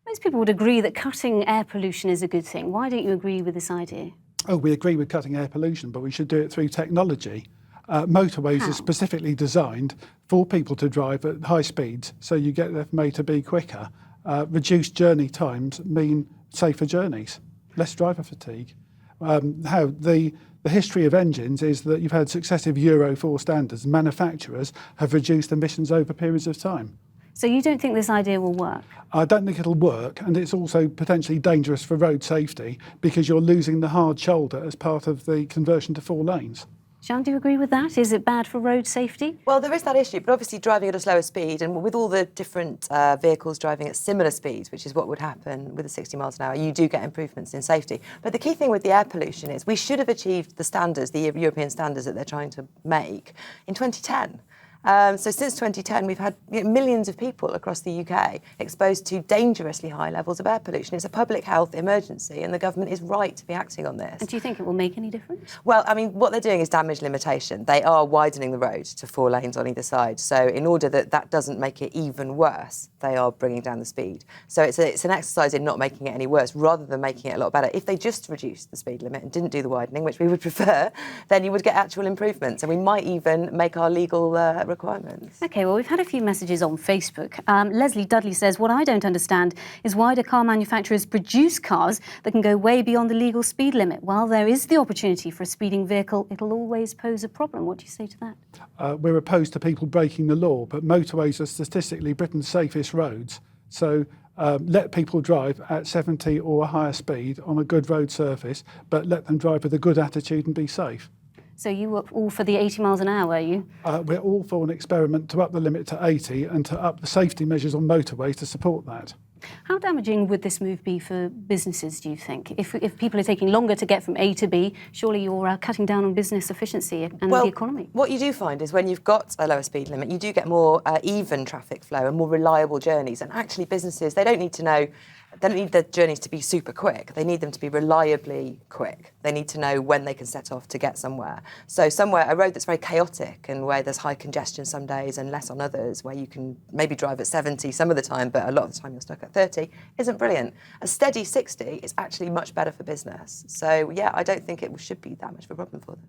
Most people would agree that cutting air pollution is a good thing. Why don't you agree with this idea? Oh, we agree with cutting air pollution, but we should do it through technology. Motorways are specifically designed for people to drive at high speeds, so you get them from A to B quicker. Reduced journey times mean safer journeys, less driver fatigue. The history of engines is that you've had successive Euro 4 standards. Manufacturers have reduced emissions over periods of time. So you don't think this idea will work? I don't think it'll work, and it's also potentially dangerous for road safety because you're losing the hard shoulder as part of the conversion to 4 lanes. Sian, do you agree with that? Is it bad for road safety? Well, there is that issue, but obviously driving at a slower speed and with all the different vehicles driving at similar speeds, which is what would happen with the 60 miles an hour, you do get improvements in safety. But the key thing with the air pollution is we should have achieved the standards, the European standards that they're trying to make in 2010. So since 2010, we've had millions of people across the UK exposed to dangerously high levels of air pollution. It's a public health emergency, and the government is right to be acting on this. And do you think it will make any difference? Well, I mean, what they're doing is damage limitation. They are widening the road to 4 lanes on either side. So in order that that doesn't make it even worse, they are bringing down the speed. So it's an exercise in not making it any worse, rather than making it a lot better. If they just reduced the speed limit and didn't do the widening, which we would prefer, then you would get actual improvements. And we might even make our legal requirements. OK, well, we've had a few messages on Facebook. Leslie Dudley says, what I don't understand is why do car manufacturers produce cars that can go way beyond the legal speed limit? While there is the opportunity for a speeding vehicle, it'll always pose a problem. What do you say to that? We're opposed to people breaking the law, but motorways are statistically Britain's safest roads. So let people drive at 70 or a higher speed on a good road surface, but let them drive with a good attitude and be safe. So you were all for the 80 miles an hour, were you? We're all for an experiment to up the limit to 80 and to up the safety measures on motorways to support that. How damaging would this move be for businesses, do you think? If people are taking longer to get from A to B, surely you're cutting down on business efficiency and the economy. What you do find is when you've got a lower speed limit, you do get more even traffic flow and more reliable journeys. And actually businesses, they don't need the journeys to be super quick. They need them to be reliably quick. They need to know when they can set off to get somewhere. So a road that's very chaotic and where there's high congestion some days and less on others, where you can maybe drive at 70 some of the time, but a lot of the time you're stuck at 30, isn't brilliant. A steady 60 is actually much better for business. So yeah, I don't think it should be that much of a problem for them.